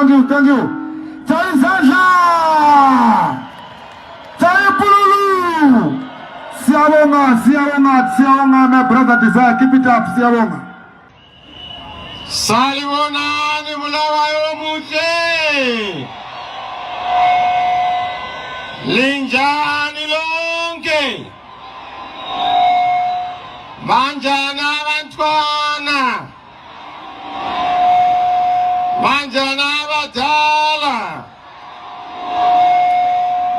thank you. Chamisa! Pululu! Siawonga, my brother Desire, keep it up, Siawonga. Salibona ni mulawa yomuche. Linjani lonke. Banjana bantwana. Banjana batala.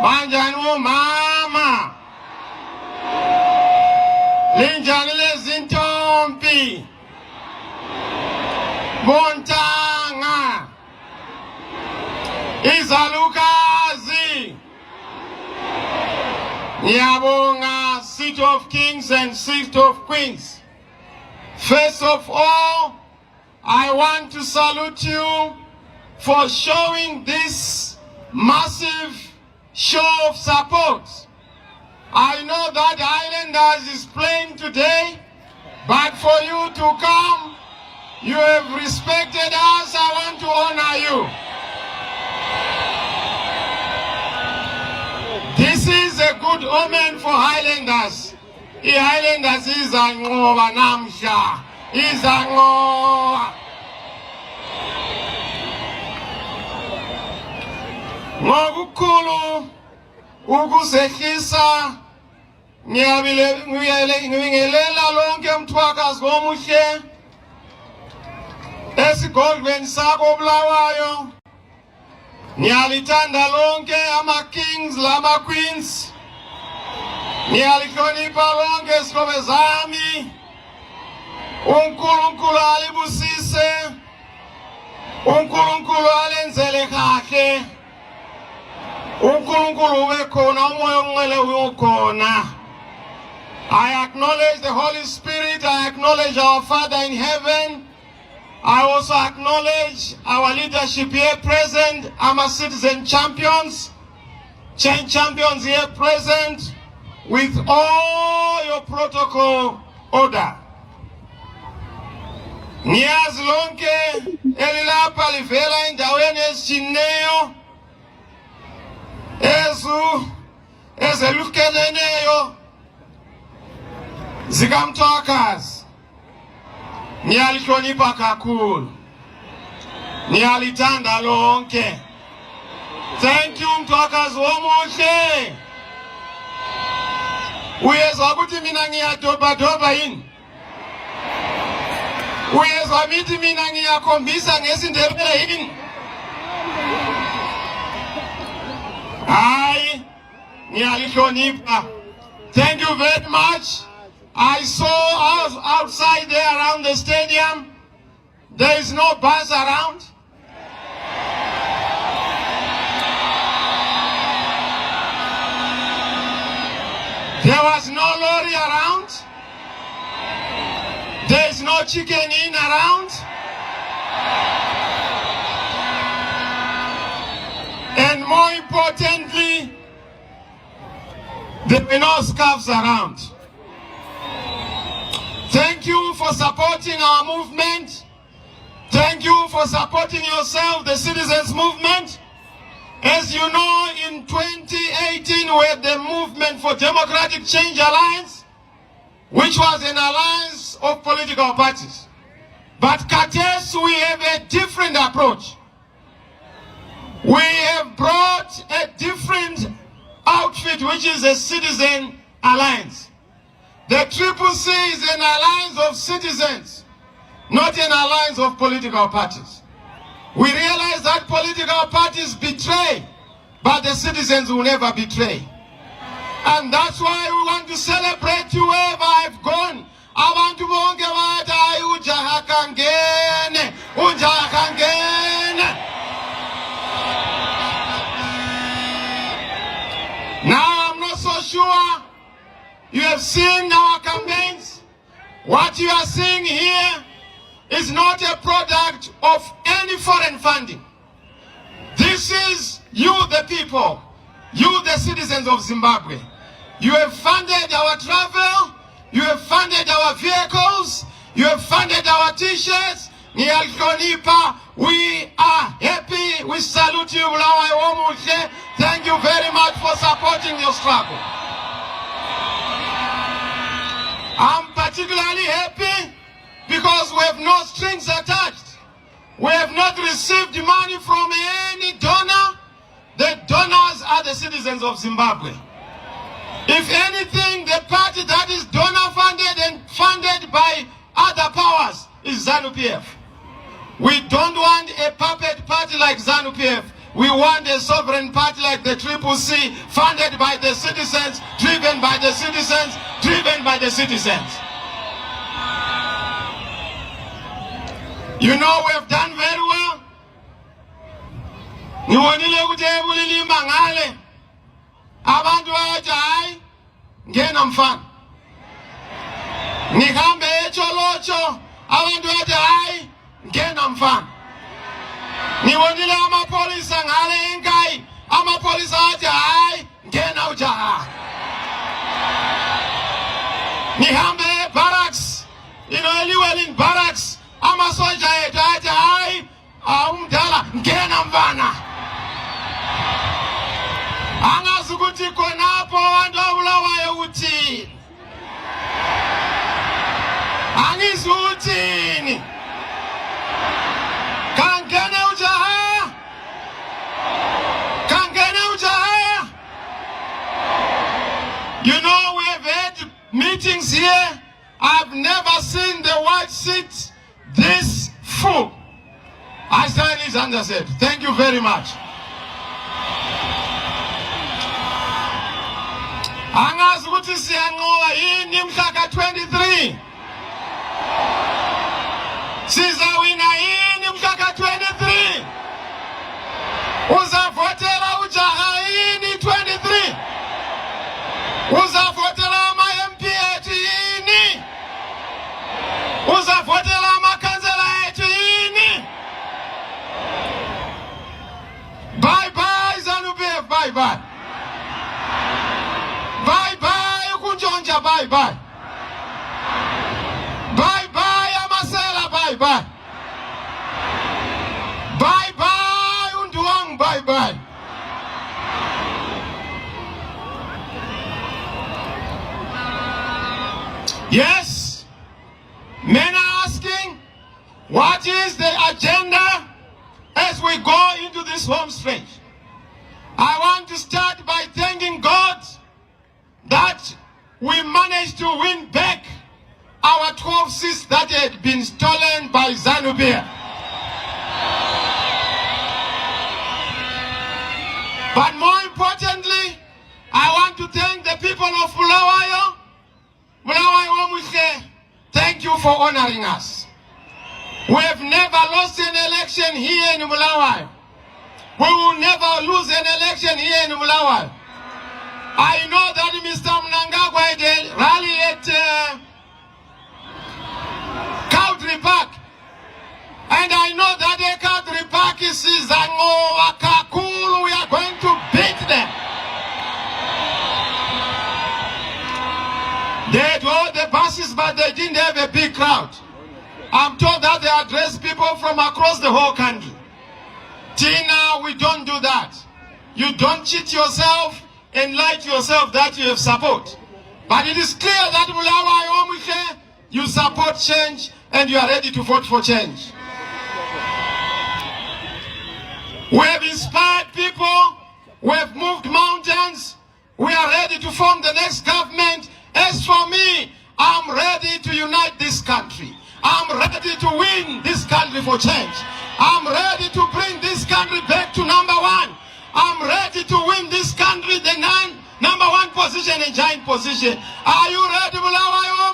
Banjana mama. Linjani lezintompi. Montanga. Izalukazi. Nyabonga, seat of kings and seat of queens. First of all, I want to salute you for showing this massive show of support. I know that Islanders is playing today, but for you to come, you have respected us. I want to honor you. This is a good omen for Highlanders. The Highlanders is a ngoba namsha. Is a ngoba. Ngokukhulu ukusehlisa ngiyabingelela lonke mthwakazi omuhle esigodlweni sakho Bulawayo. Ngiyalithanda lonke ama-kings lama-queens. Ngiyalihlonipha lonke izihlobo zami. uNkulunkulu alibusise. uNkulunkulu alenzele kahle. uNkulunkulu ube khona, umoya ongcwele uyokhona. I acknowledge the Holy Spirit. I acknowledge our Father in heaven. I also acknowledge our leadership here present, our citizen champions, chain champions here present, with all your protocol order. Niyazi lonke elilapha livela endaweni ezitshiyeneyo ezelukeneyo zikamthwakazi. Niyalihlonipha kakhulu. Niyalithanda lonke. Thank you mthwakazi omuhle. Uyezwa ukuthi mina ngiyadoba yini? Uyezwa mithi mina ngiyakhombisa ngesindebele yini? Hayi, niyalihlonipha. Thank you very much. I saw us outside there around the stadium. There is no bus around. There was no lorry around. There is no chicken in around. And more importantly, there were no scarves around. Thank you for supporting our movement. Thank you for supporting yourself, the citizens' movement. As you know, in 2018, we had the Movement for Democratic Change Alliance, which was an alliance of political parties. But Kates, we have a different approach. We have brought a different outfit, which is a citizen alliance. The CCC is an alliance of citizens, not an alliance of political parties. We realize that political parties betray, but the citizens will never betray. And that's why we want to celebrate you wherever I've gone. Abantu bonke bathi hayi ujaha kangene, ujaha kangene. Now I'm not so sure you have seen our campaigns. What you are seeing here is not a product of any foreign funding. This is you, the people, you, the citizens of Zimbabwe. You have funded our travel, you have funded our vehicles, you have funded our t-shirts. Niyalihlonipha We are happy. We salute you, Bulawayo. Thank you very much for supporting your struggle. I'm particularly happy because we have no strings attached. We have not received money from any donor. The donors are the citizens of Zimbabwe. If anything, the party that is donor funded and funded by other powers is ZANU-PF. We don't want a puppet party like ZANU-PF. We want a sovereign party like the CCC, funded by the citizens, driven by the citizens, driven by the citizens. You know, we have done very well. Niwonile kutebulili mangale. Abantu bathi hayi ngena mfana. Ngihambe echolocho, abantu bathi hayi ngena mfana. Niwonile amapolisa ngale enkai, amapolisa athi hayi ngena ujaha. Nihambe barracks, eliwe in barracks, amasoja ethu athi hayi umdala ngena mfana. Angazi ukuthi khonapho abantu abulawayo uthini. Angizwi uthini. Kangene ujaha. Kangene ujaha. You know, we have had meetings here. I've never seen the white seat this full. I stand is understood. Thank you very much. Angazi ukuthi siyanqoba yini mhla 23. Sizawina yini mhla 23. Uzavotela ujaha yini 23. Uzavotela ama-MP ethu yini. Uzavotela amakhansela ethu yini. Bye bye ZANU-PF, bye bye. Bye bye ukunjonja, bye bye. Bye bye amasela, bye bye. Bye bye unduang, bye bye. Yes, men are asking, what is the agenda as we go into this home stretch? I want to start by thanking God that we managed to win back our 12 seats that had been stolen by ZANU-PF. But more importantly, I want to thank the people of Bulawayo. Thank you for honoring us. We have never lost an election here in Bulawayo. We will never lose an election here in Bulawayo. I know that Mr. Mnangagwa did rally at Country Park. And I know that the Country Park is Zango Wakakulu. We are going to beat them. They had all the buses, but they didn't have a big crowd. I'm told that they address people from across the whole country. Tina, we don't do that. You don't cheat yourself and lie to yourself that you have support. But it is clear that you support change and you are ready to vote for change. We have inspired people. We have moved mountains. We are ready to form the next government. As for me, I'm ready to unite this country. I'm ready to win this country for change. I'm ready to bring this country back to number one. I'm ready to win this country the number one position and giant position. Are you ready, Bulawayo?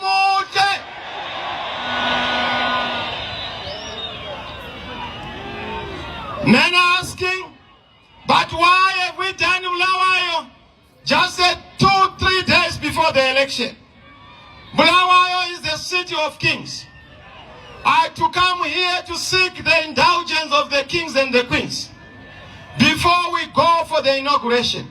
Men are asking, but why have we done Bulawayo just 2-3 days before the election? Bulawayo is the city of kings. I had to come here to seek the indulgence of the kings and the queens before we go for the inauguration.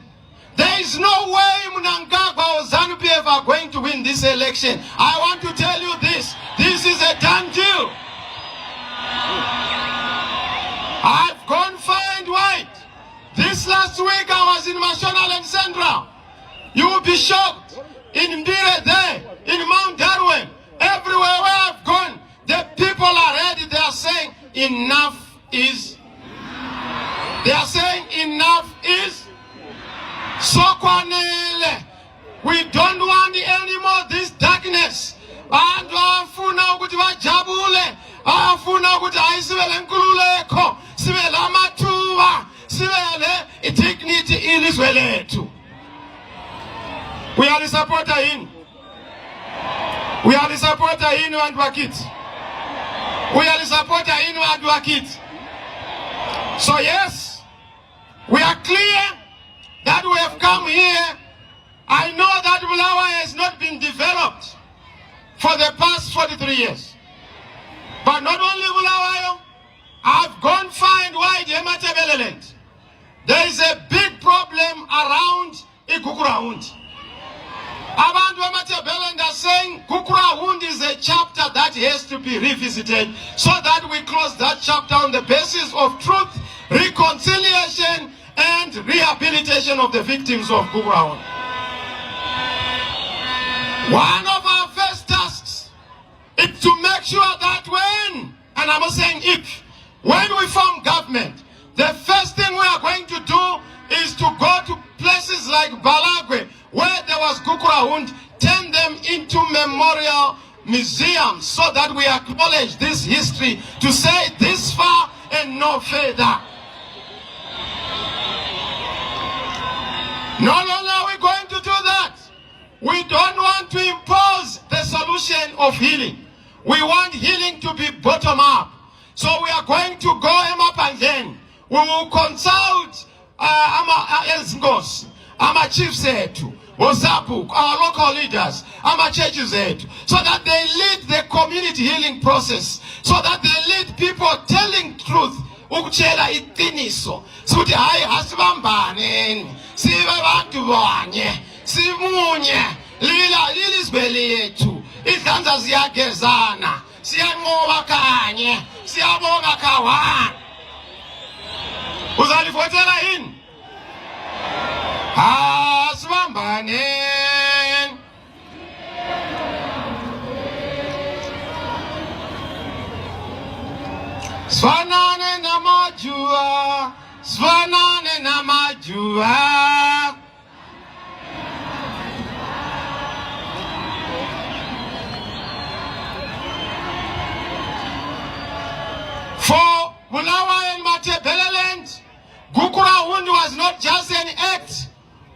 There is no way Mnangagwa or ZANU-PF are going to win this election. I want to tell you this. This is a done deal. I've gone far and wide. This last week I was in National and Central. You will be shocked. In Mbire there, in Mount Darwin, everywhere where I've gone, the people are ready. They are saying enough is. They are saying enough is. Sokwanele. We don't want anymore this darkness. And afuna ukuthi bajabule, afuna ukuthi ayisibele nkululeko, sibele amathuba, sibele dignity ilizwe lethu. We are the supporter in. We are the supporter in and wakit. We are the supporter in and wakit. So yes, we are clear that we have come here. I know that Bulawayo has not been developed for the past 43 years. But not only Bulawayo, I've gone far and wide in Matebeleland. There is a big problem around Ikukurawundi. Abantu Matebeleland are saying Kukurawundi is a chapter that has to be revisited so that we close that chapter on the basis of truth, reconciliation, and rehabilitation of the victims of Kukurawundi. One of our first tasks is to make sure that when, and I'm not saying if, when we form government, the first thing we are going to do is to go to places like Balagwe, where there was Kukurawundi, turn them into memorial museums so that we acknowledge this history to say this far and no further. Not only are we going to do that, we don't want to impose the solution of healing. We want healing to be bottom up. So we are going to go up again. We will consult our chiefs, our local leaders, our churches, so that they lead the community healing process, so that they lead people telling truth. Ukuchela iqiniso sithi hayi asibambaneni sibe bantu bonye simunye lilizibele yethu izandla ziyagezana siyanqoba kanye siyabonga kawa uzalifotela yini asibambaneni Svanane namajua, svanane namajua. For Bulawayo and Matebeleland, Kukurawundi was not just an act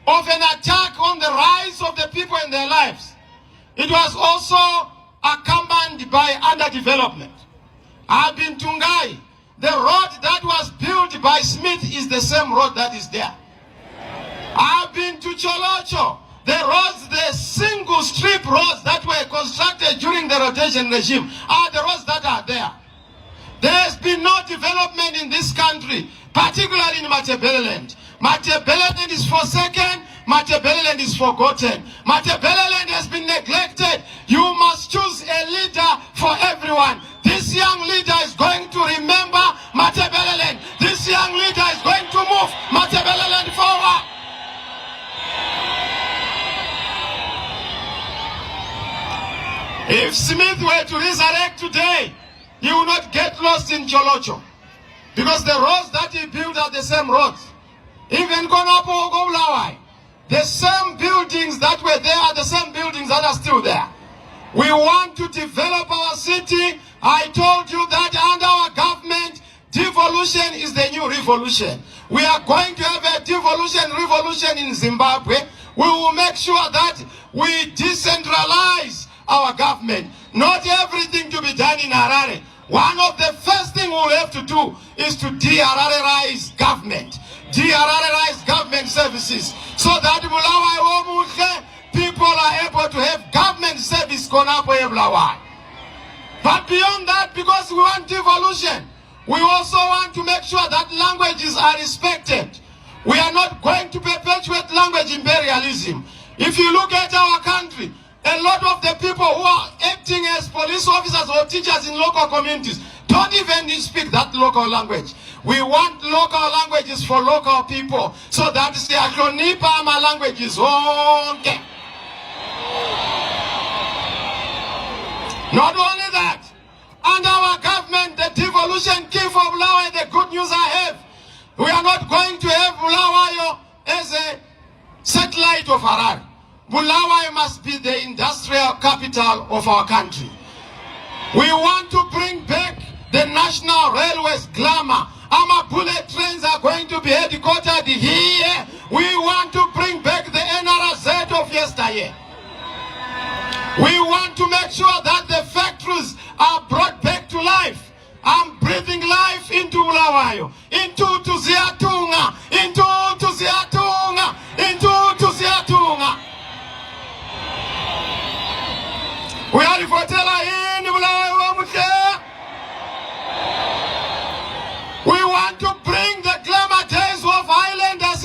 of an attack on the rights of the people in their lives. It was also accompanied by underdevelopment. I've been to Ngai. The road that was built by Smith is the same road that is there. I've been to Cholocho. The roads, the single strip roads that were constructed during the rotation regime are the roads that are there. There's been no development in this country, particularly in Matebeleland. Matebeleland is forsaken. Matebeleland is forgotten. Matebeleland has been neglected. You must choose a leader for everyone. This young leader is going to remember Matebeleland. This young leader is going to move Matebeleland forward. If Smith were to resurrect today, he will not get lost in Cholocho. Because the roads that he built are the same roads. Even Konapo or Bulawayo, the same buildings that were there are the same buildings that are still there. We want to develop our city. I told you that under our government, devolution is the new revolution. We are going to have a devolution revolution in Zimbabwe. We will make sure that we decentralize our government. Not everything to be done in Harare. One of the first things we'll have to do is to de-Hararize government. De-Hararize government services. So that people are able to have government service. But beyond that, because we want devolution, we also want to make sure that languages are respected. We are not going to perpetuate language imperialism. If you look at our country, a lot of the people who are acting as police officers or teachers in local communities don't even speak that local language. We want local languages for local people. So that is the Aklonipa languages. Okay. Not only that, under our government, the devolution key for Bulawayo, the good news I have, we are not going to have Bulawayo as a satellite of Harare. Bulawayo must be the industrial capital of our country. We want to bring back the National Railways glamour. Our bullet trains are going to be headquartered here. We want to bring back the NRZ of yesteryear. We want to make sure that the factories are brought back to life. I'm breathing life into Bulawayo, into Tuziatunga, into Tuziatunga, into Tuziatunga. We are in Bulawayo. We want to bring the glamour days of Highlanders.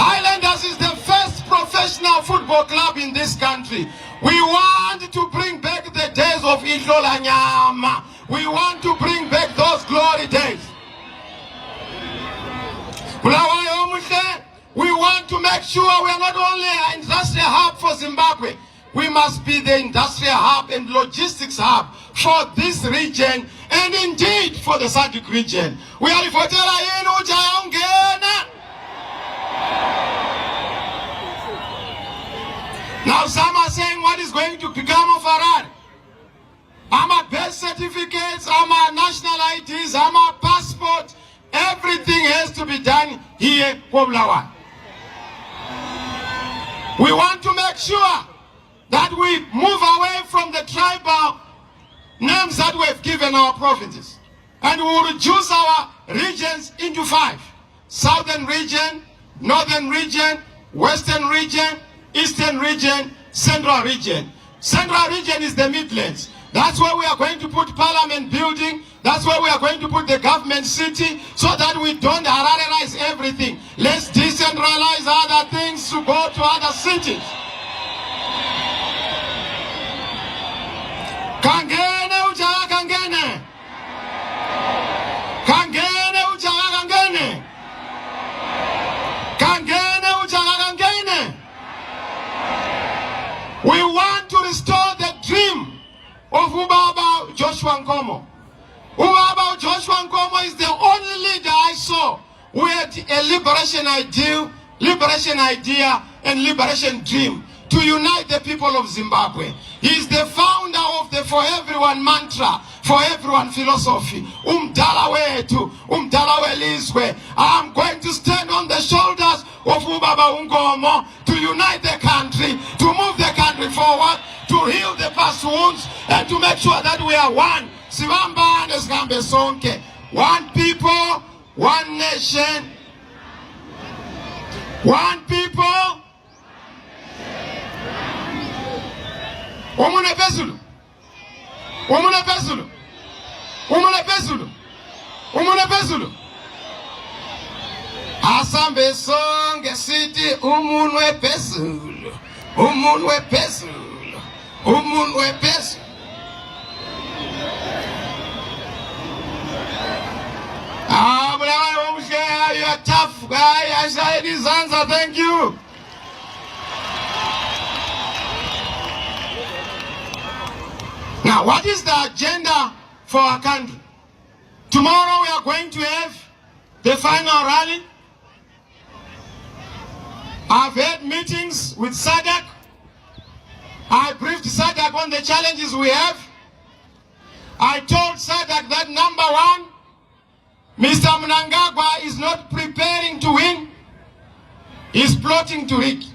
Highlanders is the first professional football club in this country. We want to bring back the days of Ihlola Nyama. We want to bring back those glory days. We want to make sure we are not only an industrial hub for Zimbabwe, we must be the industrial hub and logistics hub for this region and indeed for the SADC region. We are for now some are saying what is going to become of Harare. Our birth certificates, our national IDs, our passport, everything has to be done here, Bulawayo. We want to make sure that we move away from the tribal names that we have given our provinces. And we will reduce our regions into 5. Southern region, Northern region, Western region, Eastern region, Central region. Central region is the Midlands. That's where we are going to put Parliament building. That's where we are going to put the government city so that we don't Hararize everything. Let's decentralize other things to go to other cities. Kangene ujaga kangene. Kangene ujaga kangene. Kangene ujaga kangene. We want to restore the dream of Ubaba Joshua Nkomo. Ubaba Joshua Nkomo is the only leader I saw who had a liberation idea and liberation dream to unite the people of Zimbabwe. He is the founder of the For Everyone mantra, For Everyone philosophy. Umdala wetu, umdala welizwe. I'm going to stand on the shoulders of Ubaba Nkomo to unite the country, to move the country forward, to heal the past wounds, and to make sure that we are one. Sibamba and Esgambe Sonke. One people, one nation. One people. Omune pesulu. Omune pesulu. Omune pesulu. Omune pesulu. Asambe songe city umunwe pesulu. Umunwe pesulu. Umunwe pesulu. You're a tough guy. I said his answer. Thank you. Now, what is the agenda for our country? Tomorrow we are going to have the final rally. I've had meetings with SADC. I briefed SADC on the challenges we have. I told SADC that number 1, Mr. Mnangagwa is not preparing to win. He's plotting to rig.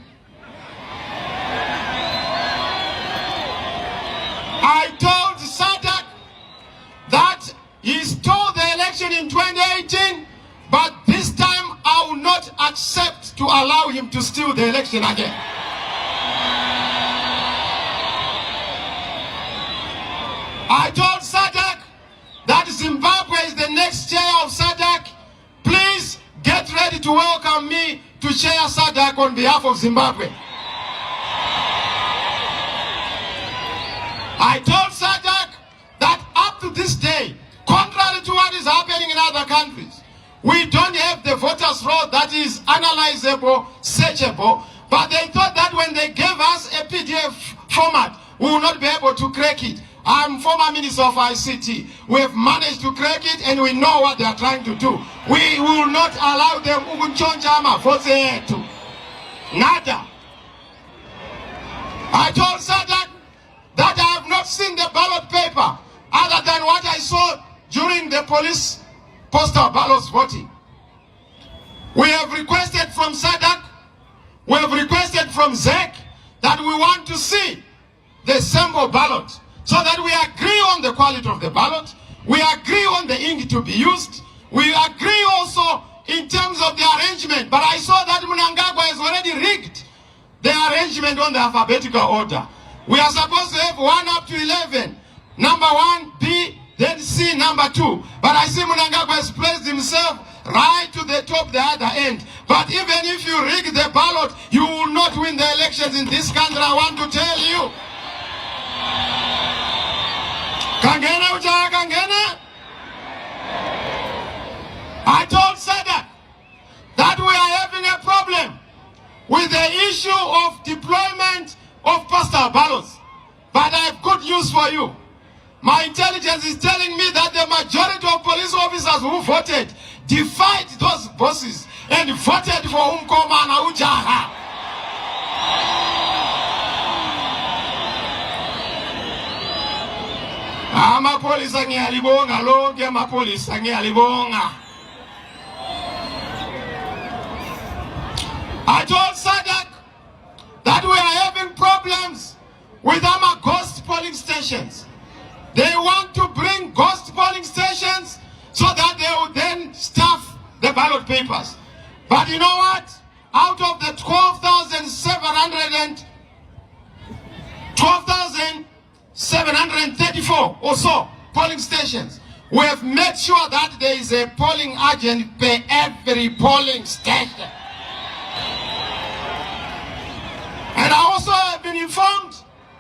I told SADC that he stole the election in 2018, but this time I will not accept to allow him to steal the election again. I told SADC that Zimbabwe is the next chair of SADC. Please get ready to welcome me to chair SADC on behalf of Zimbabwe. I told SADC that up to this day, contrary to what is is happening in other countries. We don't have the voters' roll that is analyzable, searchable, but they thought that when they gave us a PDF format, we will not be able to crack it. I'm former Minister of ICT. We have managed to crack it and we know what they are trying to do. We will not allow them to nada. I told Sadak that I have not seen the ballot paper other than what I saw during the police postal ballots voting. We have requested from Sadak, we have requested from ZEC that we want to see the sample ballot so that we agree on the quality of the ballot, we agree on the ink to be used, we agree also in terms of the arrangement. But I saw that Mnangagwa has already rigged the arrangement on the alphabetical order. We are supposed to have 1 up to 11. Number 1, B, then C, number 2. But I see Mnangagwa has placed himself right to the top, the other end. But even if you rig the ballot, you will not win the elections in this country, I want to tell you. Kangena uja kangena. I told Sadak that we are having a problem with the issue of deployment of postal ballots. But I have good news for you. My intelligence is telling me that the majority of police officers who voted defied those bosses and voted for Umkoma na Ujaha. Amapolisa ngiyalibonga lonke amapolisa ngiyalibonga. I told Sadak that we are having problems with our ghost polling stations. They want to bring ghost polling stations so that they will then stuff the ballot papers. But you know what? Out of the 12,734 or so polling stations, we have made sure that there is a polling agent per every polling station. And I also have been informed,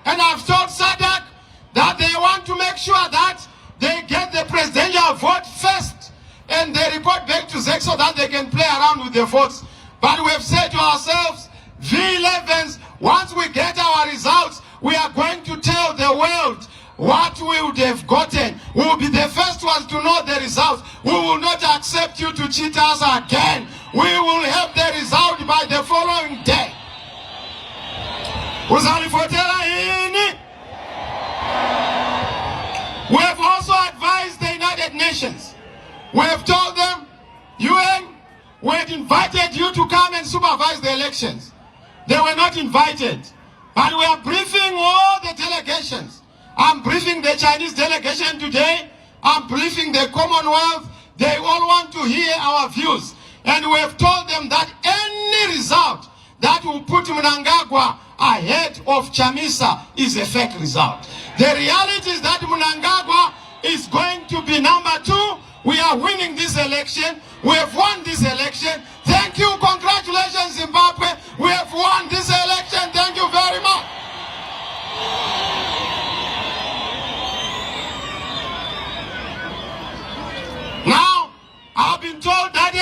and I've told Sadak, that they want to make sure that they get the presidential vote first and they report back to ZEC so that they can play around with the votes. But we have said to ourselves, V11s, once we get our results, we are going to tell the world what we would have gotten. We will be the first ones to know the results. We will not accept you to cheat us again. We will have the result by the following day. We have also advised the United Nations. We have told them, UN, we had invited you to come and supervise the elections. They were not invited. But we are briefing all the delegations. I'm briefing the Chinese delegation today. I'm briefing the Commonwealth. They all want to hear our views. And we have told them that any result that will put Mnangagwa ahead of Chamisa is a fake result. The reality is that Mnangagwa is going to be number 2. We are winning this election. We have won this election. Thank you. Congratulations, Zimbabwe. We have won this election. Thank you very much. Now, I've been told that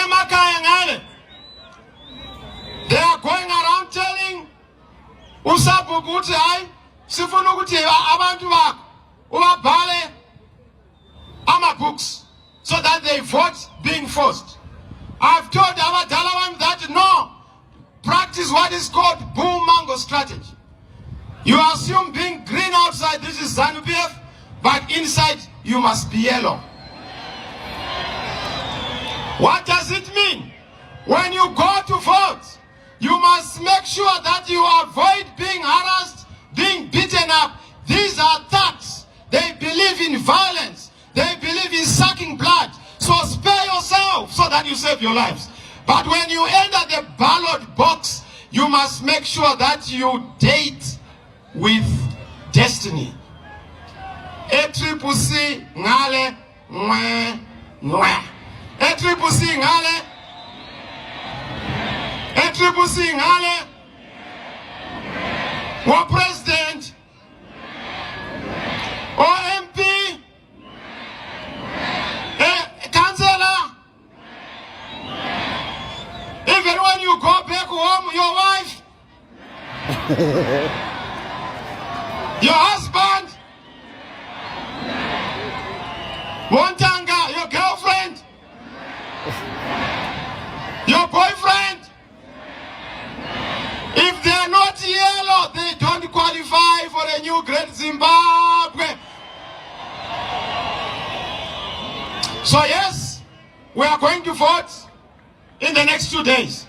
they are going around telling Usabu Gutai, Sifunuguti, Abantu Ubale, Ama books, so that they vote being forced. I've told our Dalawan that no, practice what is called boom mango strategy. You assume being green outside, this is ZANU-PF, but inside you must be yellow. What does it mean? When you go to vote, you must make sure that you avoid being harassed, being beaten up. These are thugs. They believe in violence. They believe in sucking blood. So spare yourself so that you save your lives. But when you enter the ballot box, you must make sure that you date with destiny. A-triple-C, ngale, mwe, mwe. A-triple-C, ngale. A-triple-C, ngale. Or president. Or MP. Even when you go back home, your wife, your husband, Montanga, your girlfriend, your boyfriend, if they are not yellow, they don't qualify for a new Great Zimbabwe. So yes, we are going to vote in the next 2 days.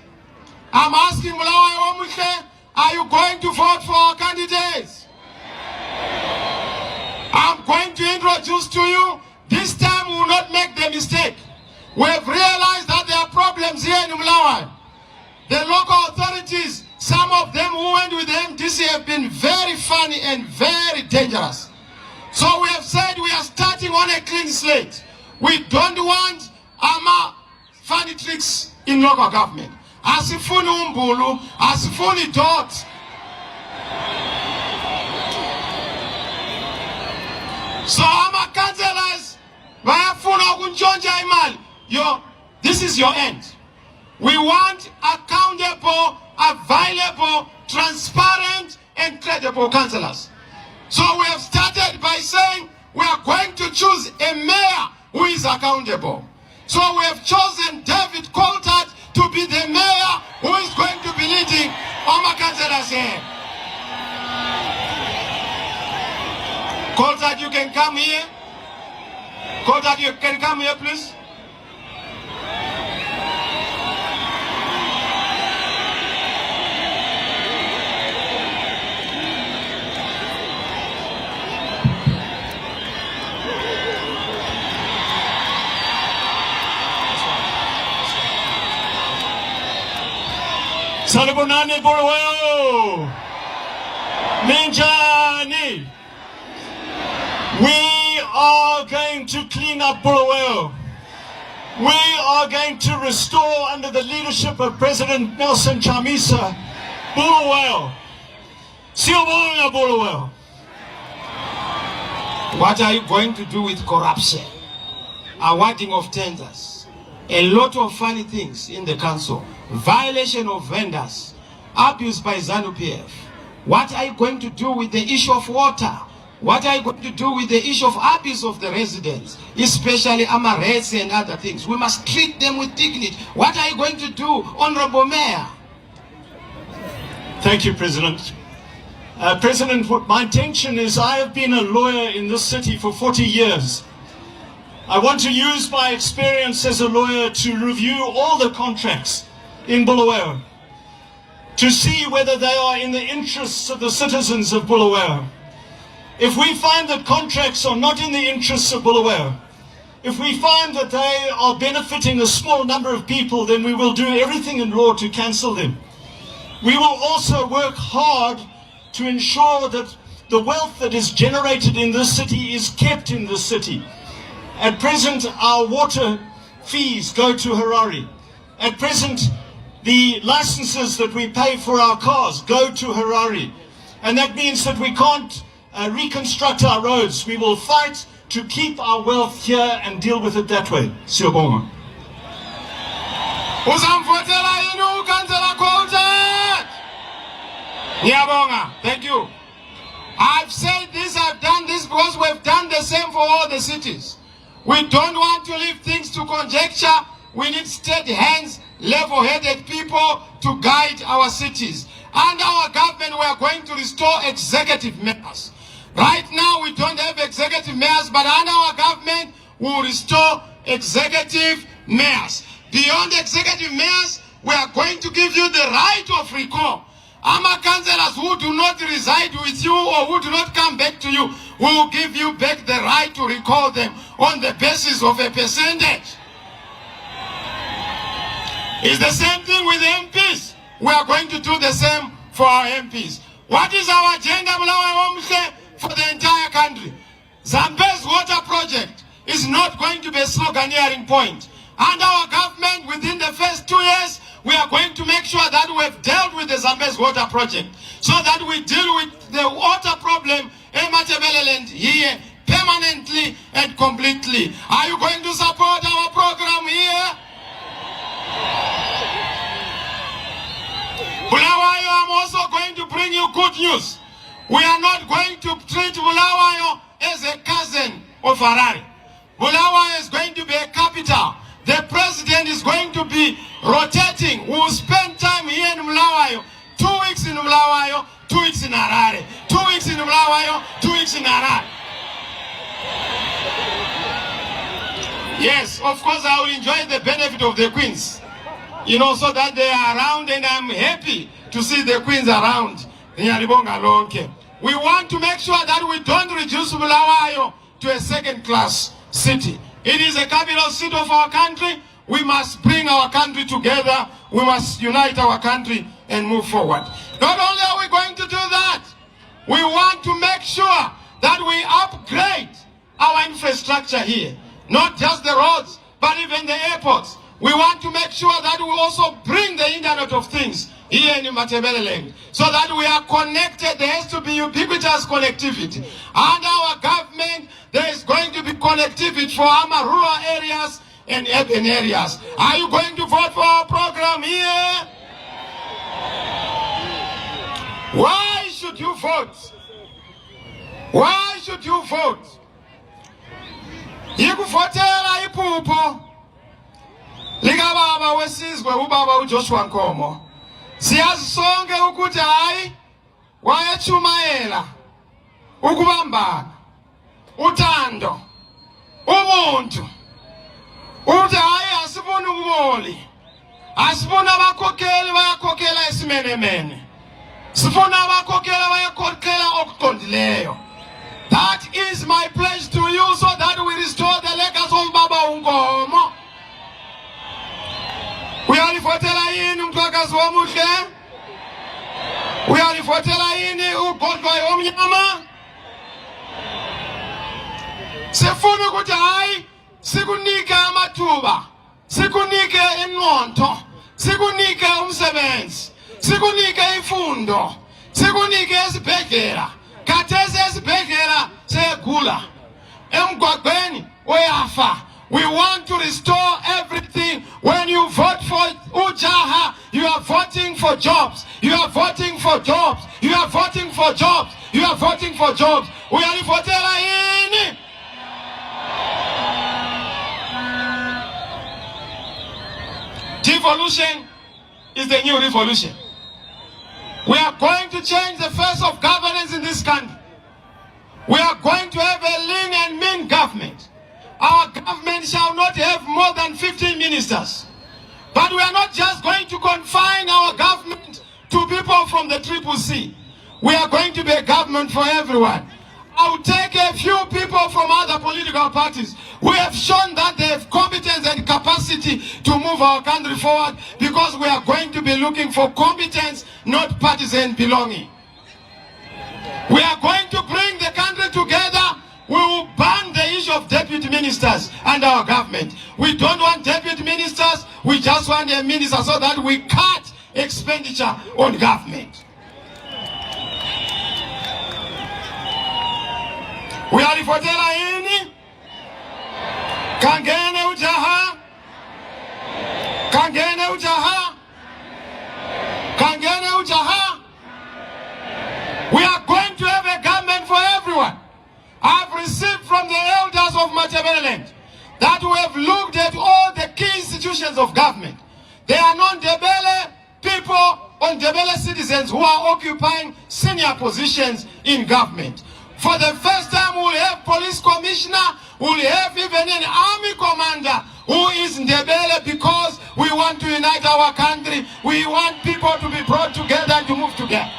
I'm asking Mulawa Omuche, are you going to vote for our candidates? I'm going to introduce to you, this time we will not make the mistake. We have realized that there are problems here in Mulawa. The local authorities, some of them who went with the MDC have been very funny and very dangerous. So we have said we are starting on a clean slate. We don't want funny tricks in local government. Asifuni umbulu, asifuni dot. So councillors, bayafuna ukunchonja imali. This is your end. We want accountable, available, transparent, and credible councillors. So we have started by saying we are going to choose a mayor who is accountable. So we have chosen David Coulthard to be the mayor who is going to be leading our councillors here. Coulthard, you can come here. Coulthard, you can come here, please. Salibonani Bulawayo, Minjani. We are going to clean up Bulawayo. We are going to restore, under the leadership of President Nelson Chamisa, Bulawayo. Siyabonga Bulawayo. What are you going to do with corruption? Awarding of tenders, a lot of funny things in the council, violation of vendors, abuse by ZANU-PF. What are you going to do with the issue of water? What are you going to do with the issue of abuse of the residents, especially Amarese and other things? We must treat them with dignity. What are you going to do, Honorable Mayor? Thank you, President. President, my intention is I have been a lawyer in this city for 40 years. I want to use my experience as a lawyer to review all the contracts in Bulawayo, to see whether they are in the interests of the citizens of Bulawayo. If we find that contracts are not in the interests of Bulawayo, if we find that they are benefiting a small number of people, then we will do everything in law to cancel them. We will also work hard to ensure that the wealth that is generated in this city is kept in this city. At present, our water fees go to Harare. At present, the licenses that we pay for our cars go to Harare. And that means that we can't reconstruct our roads. We will fight to keep our wealth here and deal with it that way. Siyabonga. Thank you. I've said this, I've done this because we've done the same for all the cities. We don't want to leave things to conjecture. We need steady hands, level-headed people to guide our cities. Under our government, we are going to restore executive mayors. Right now, we don't have executive mayors, but under our government, we will restore executive mayors. Beyond executive mayors, we are going to give you the right of recall. Our councillors who do not reside with you or who do not come back to you, we will give you back the right to recall them on the basis of a percentage. It's the same thing with MPs. We are going to do the same for our MPs. What is our agenda, for the entire country? Zambe's water project is not going to be a sloganeering point. Under our government, within the first 2 years, we are going to make sure that we have dealt with the Zambe's water project, so that we deal with the water problem in Matebeleland here permanently and completely. Are you going to support our program here? news. We are not going to treat Bulawayo as a cousin of Harare. Bulawayo is going to be a capital. The president is going to be rotating. We will spend time here in Bulawayo, 2 weeks in Bulawayo, 2 weeks in Harare, 2 weeks in Bulawayo, 2 weeks in Harare. Yes, of course I will enjoy the benefit of the queens. You know, so that they are around, and I'm happy to see the queens around. We want to make sure that we don't reduce Bulawayo to a second-class city. It is a capital city of our country. We must bring our country together. We must unite our country and move forward. Not only are we going to do that, we want to make sure that we upgrade our infrastructure here. Not just the roads, but even the airports. We want to make sure that we also bring the Internet of Things here in Matabeleland, so that we are connected. There has to be ubiquitous connectivity. Under our government, there is going to be connectivity for our rural areas and urban areas. Are you going to vote for our program here? Why should you vote? Why should you vote? Yikuvotela iphupho lika baba wesizwe ubaba uJoshua Nkomo. Siyazi sonke ukuthi hayi wayechumayela ukubambana, uthando, ubuntu. Uthi hayi asifuni ukuboli. Asifuni abakhokheli bayakhokhela esimenemene. Sifuna abakhokheli bayakhokhela okuqondileyo. That is my pledge to you, so that we restore the legacy of Baba Nkomo. Uyalifotela yini umqhakazi womuhle? Uyalifotela yini ugodwa yomnyama? Sifuna ukuthi hayi sikunike amathuba, sikunike inqonto, sikunike umsebenzi, sikunike imfundo, sikunike esibhedlela. Kathesi esibhedlela segula, emgwaqweni uyafa. We want to restore everything. When you vote for Ujaha, you are voting for jobs. You are voting for jobs. You are voting for jobs. You are voting for jobs. We are voting in. Devolution is the new revolution. We are going to change the face of governance in this country. We are going to have a lean and mean government. Our government shall not have more than 15 ministers. But we are not just going to confine our government to people from the Triple C. We are going to be a government for everyone. I will take a few people from other political parties who have shown that they have competence and capacity to move our country forward, because we are going to be looking for competence, not partisan belonging. We are going to bring the country together. We will ban the issue of deputy ministers under our government. We don't want deputy ministers. We just want a minister, so that we cut expenditure on government. We are for ini. Kangene Ujaha. Kangene Ujaha. Kangene Ujaha. We are going to have a government for everyone. I've received from the elders of Matabeleland that we have looked at all the key institutions of government. They are non-Ndebele people or Ndebele citizens who are occupying senior positions in government. For the first time, we'll have police commissioner, we'll have even an army commander who is Ndebele, because we want to unite our country. We want people to be brought together and to move together.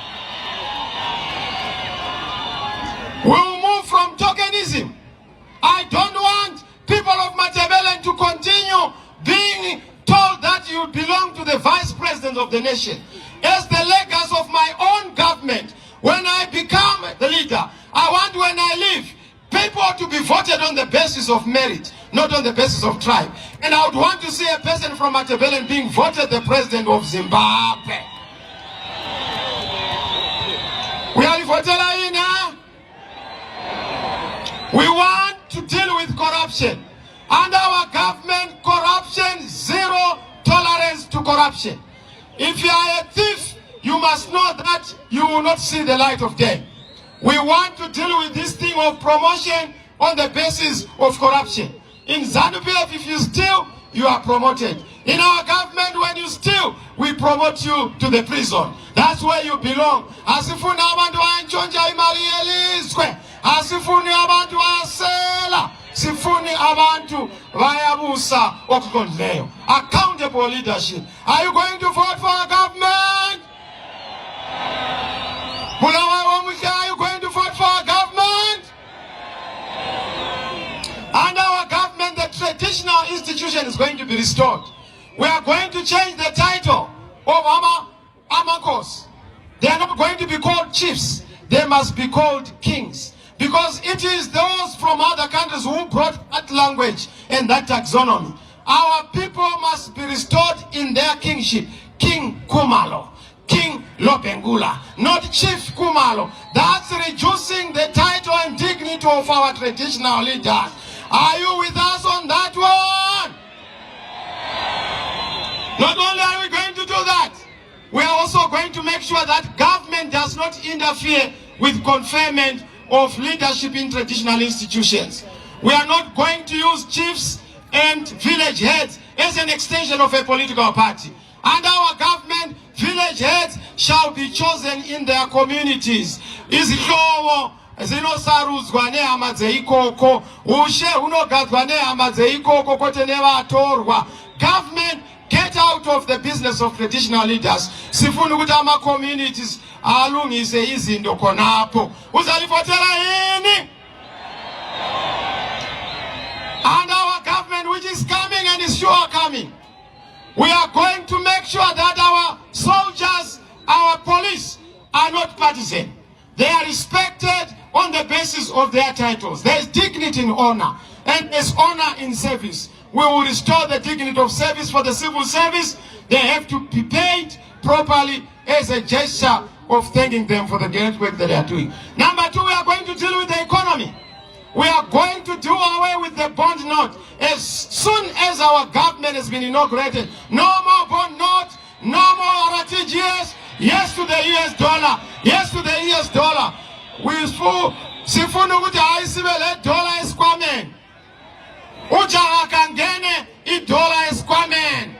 We'll move from tokenism. I don't want people of Matabeleland to continue being told that you belong to the vice president of the nation. As the legacy of my own government, when I become the leader, I want, when I leave, people to be voted on the basis of merit, not on the basis of tribe. And I would want to see a person from Matabeleland being voted the president of Zimbabwe. We are voting. We want to deal with corruption. Under our government, corruption, zero tolerance to corruption. If you are a thief, you must know that you will not see the light of day. We want to deal with this thing of promotion on the basis of corruption. In ZANU-PF, if you steal, you are promoted. In our government, when you steal, we promote you to the prison. That's where you belong. Asifuni abantu banchonja imali yelizwe. Asifuni abantu basela. Sifuni abantu bayabusa okukondleyo. Accountable leadership. Are you going to vote for our government? Are you going to vote for our government? Under our government, the traditional institution is going to be restored. We are going to change the title of Amakos. They are not going to be called chiefs. They must be called kings. Because it is those from other countries who brought that language and that taxonomy. Our people must be restored in their kingship. King Kumalo. King Lopengula, not Chief Kumalo. That's reducing the title and dignity of our traditional leaders. Are you with us on that one? Not only are we going to do that, we are also going to make sure that government does not interfere with conferment of leadership in traditional institutions. We are not going to use chiefs and village heads as an extension of a political party. Under our government, village heads shall be chosen in their communities. Izihlobo zinosaruzwa nehama dzeikoko, ushe hunogadzwa nehama dzeikoko kote nevatorwa. Government, get out of the business of traditional leaders. Sifuni kuti ama communities alungise izinto konapo. Uzalipotela yini? Under our government, which is coming and is sure coming, we are going to make sure that our soldiers, our police are not partisan. They are respected on the basis of their titles. There is dignity in honor, and there is honor in service. We will restore the dignity of service for the civil service. They have to be paid properly as a gesture of thanking them for the great work that they are doing. Number two, we are going to deal with the economy. We are going to do away with the bond note as soon as our government has been inaugurated. No more bond note, no more RTGS. Yes to the US dollar. Yes to the US dollar. Sifuna ukuthi ayisibele dollar esikhwameni. Ujaha kangene dollar esikhwameni.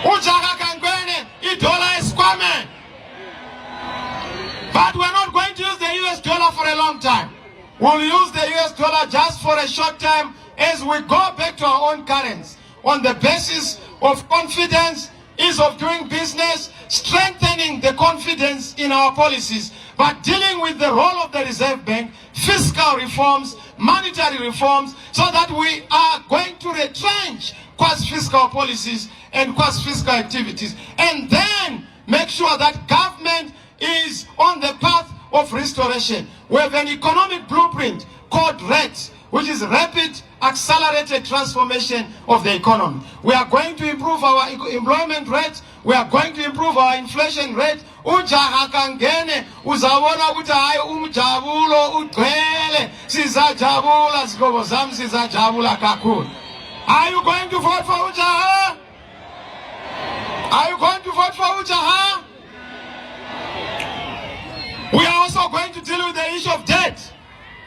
Ujaha kangene dollar esikhwameni. But we're not going to use the US dollar for a long time. We'll use the US dollar just for a short time as we go back to our own currency on the basis of confidence, ease of doing business, strengthening the confidence in our policies, but dealing with the role of the Reserve Bank, fiscal reforms, monetary reforms, so that we are going to retrench quasi-fiscal policies and quasi-fiscal activities, and then make sure that government is on the path of restoration. We have an economic blueprint called RET, which is Rapid Accelerated Transformation of the Economy. We are going to improve our employment rate. We are going to improve our inflation rate. Ujaha kangene uzawona ukuthi hayi umjabulo ugcwele sizajabula zikobo zami sizajabula kakhulu. Are you going to vote for Ujaha? Are you going to vote for Ujaha? We are also going to deal with the issue of debt.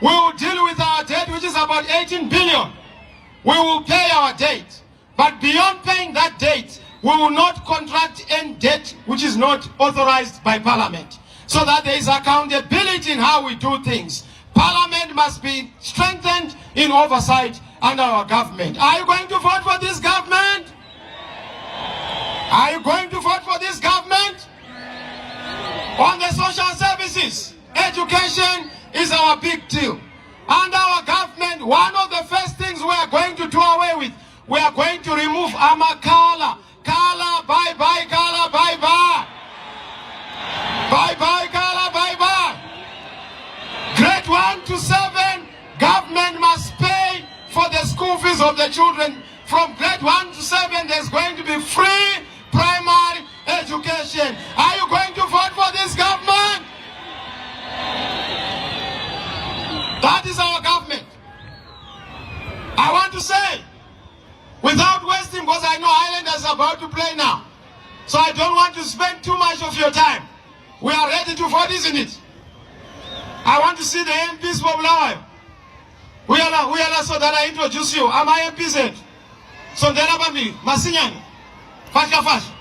We will deal with our debt, which is about 18 billion. We will pay our debt. But beyond paying that debt, we will not contract any debt which is not authorized by Parliament. So that there is accountability in how we do things. Parliament must be strengthened in oversight under our government. Are you going to vote for this government? Are you going to vote for this government? On the social services, education is our big deal. Under our government, one of the first things we are going to do away with, we are going to remove Amakala. Kala, bye-bye, Kala, bye-bye. Bye-bye, Kala, bye-bye. Grade 1 to 7, government must pay for the school fees of the children. From grade 1 to 7, there's going to be free primary education. Are you going to vote for this government? That is our government. I want to say, without wasting, because I know Islanders are about to play now. So I don't want to spend too much of your time. We are ready to vote, isn't it? I want to see the MPs for Bulawayo. We are so that I introduce you. Am I MPs? So then I'm Masinyan. Fast.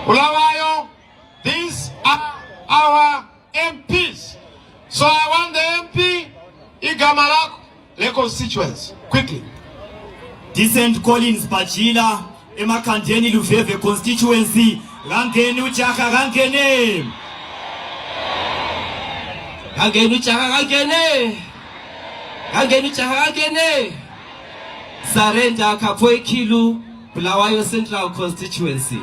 Bulawayo, these are our MPs. So I want the MP, Igamalak, the constituents, quickly. Decent Collins Bajila, Emakandeni Luveve constituency, Rangeni Uchaka Rangene. Rangeni Uchaka Rangene. Rangeni Uchaka Rangene. Sarenda Kapoe Kilu, Bulawayo Central Constituency.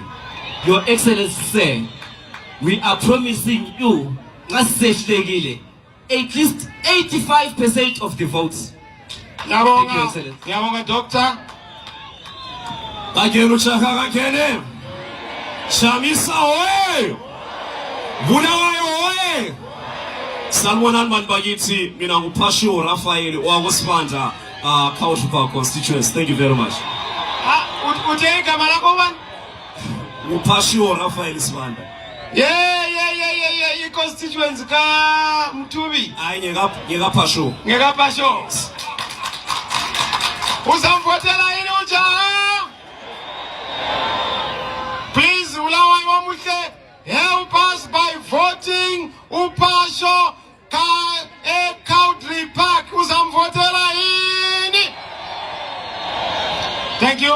Your Excellency, sir, we are promising you at least 85% of the votes. Thank you, Excellency. Yabonga, Doctor. Agenu Chaka Kene. Chamisa oe. Bulawayo oe. Salmonan Manbagiti, Mina Upasho, Rafael, or Waspanda, Kautupa constituents. Thank you very much. Uteka Malakovan? Upasho, Rafael Spanda. Yeah. You constituents ka Mtubi. I Nega Pasho. Ngega Pasho. Usamfotela inuja. Please, Bulawayo Mute, help us by voting Upasho ka country park. Usamfotela ini. Thank you.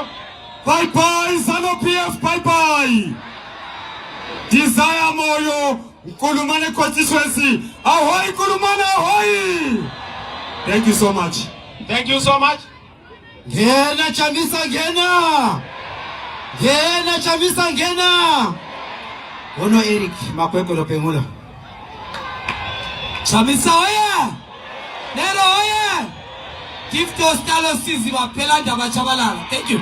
Bye-bye, Zano PF, bye-bye. Desire Moyo, Kulumane constituency. Ahoy, Kulumane, ahoy. Thank you so much. Thank you so much. Gena Chamisa Gena. Gena Chamisa Gena. Ono Eric, Makwepo Lopengulo. Chamisa oye. Nero oye. Give those talos Sizi Pelanda Bachabalala. Thank you.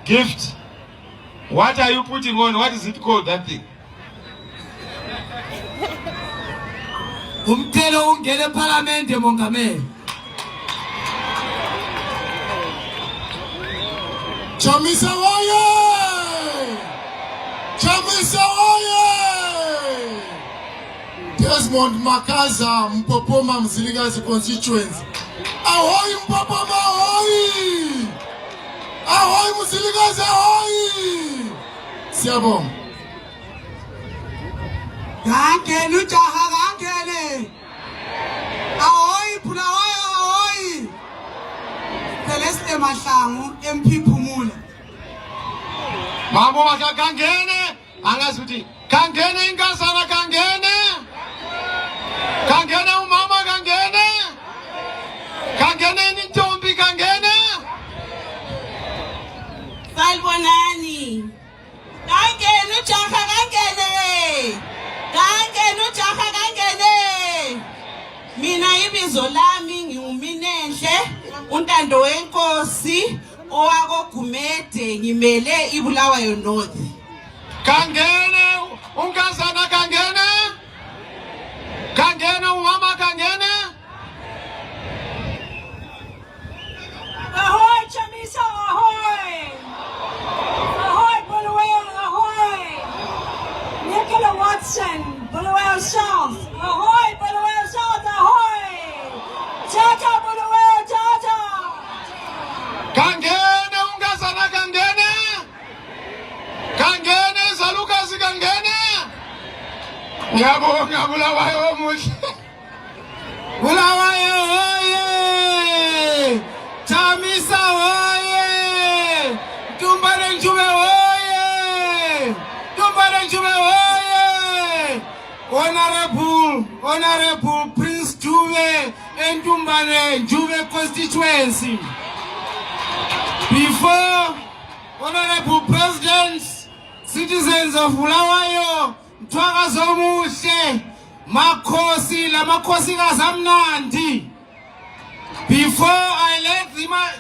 Gift. What are you putting on? What is it called, that thing? Umtelo ungene parliamente mongameli. Chamisa oye! Chamisa oye! Desmond Makaza, Mpopoma Mziligazi constituency. Ahoy Mpopoma ahoy! Ahoy Mziligazi ahoy! Siabong. Gangenu jaha gangene. Ahoy Bulawayo ahoy. Celeste Mahlangu MP Phumula. Mambo waka kangene, angasuti. Kangene inkasana kangene. Kangene umama kangene. Kangene nintombi kangene. Salbonani. Kangene jaha kangene. Kangene jaha kangene. Mina ibizo lami ngiuminenhle untando wenkosi owako Gumede ngimele iBulawayo North. Kangene unkazana kangene. Kangene umama kangene. Ahoy Chamisa ahoy. Ngiyabonga Bulawayo omuhle. Bulawayo hoye! Chamisa hoye! Tumbane Njube hoye! Tumbane Njube hoye! Honorable Prince Njube and Tumbane Njube constituency. Before Honorable President, citizens of Bulawayo, Mthwaka zomuhle, makhosi lamakhosi kazamnandi. Before I let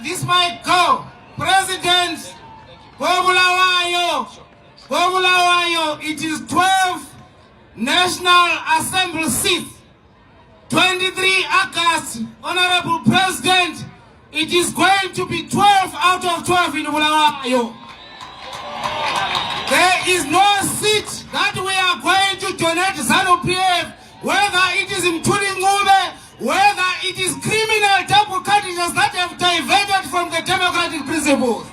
this mic go, President Bulawayo, it is 12 National Assembly seats, 23 August, Honorable President, it is going to be 12 out of 12 in Bulawayo. There is no seat that we are going to donate ZANU-PF, whether it is in Ngube, whether it is criminal double candidates that have diverted from the democratic principles.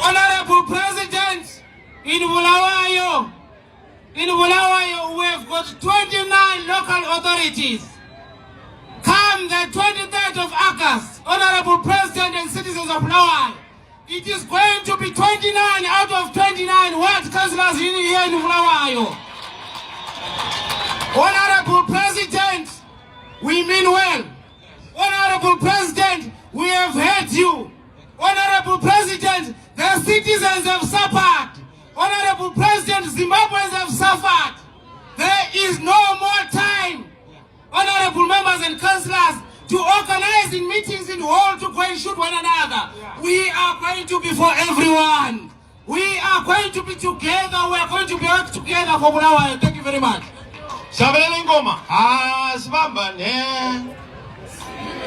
Honorable President, in Bulawayo, we have got 29 local authorities. Come the 23rd of August, Honorable President and citizens of Bulawayo, it is going to be 29 out of 29 ward councillors here in Bulawayo. Honorable President, we mean well. Honorable President, we have heard you. Honorable President, the citizens have suffered. Honorable President, Zimbabweans have suffered. There is no more time, honorable members and councillors, to organize in meetings in hall to go and shoot one another. We are going to be for everyone. We are going to be together. We are going to be work together for Bulawayo. Thank you very much. Sabeleni ngoma. Sibambane. Sibambane.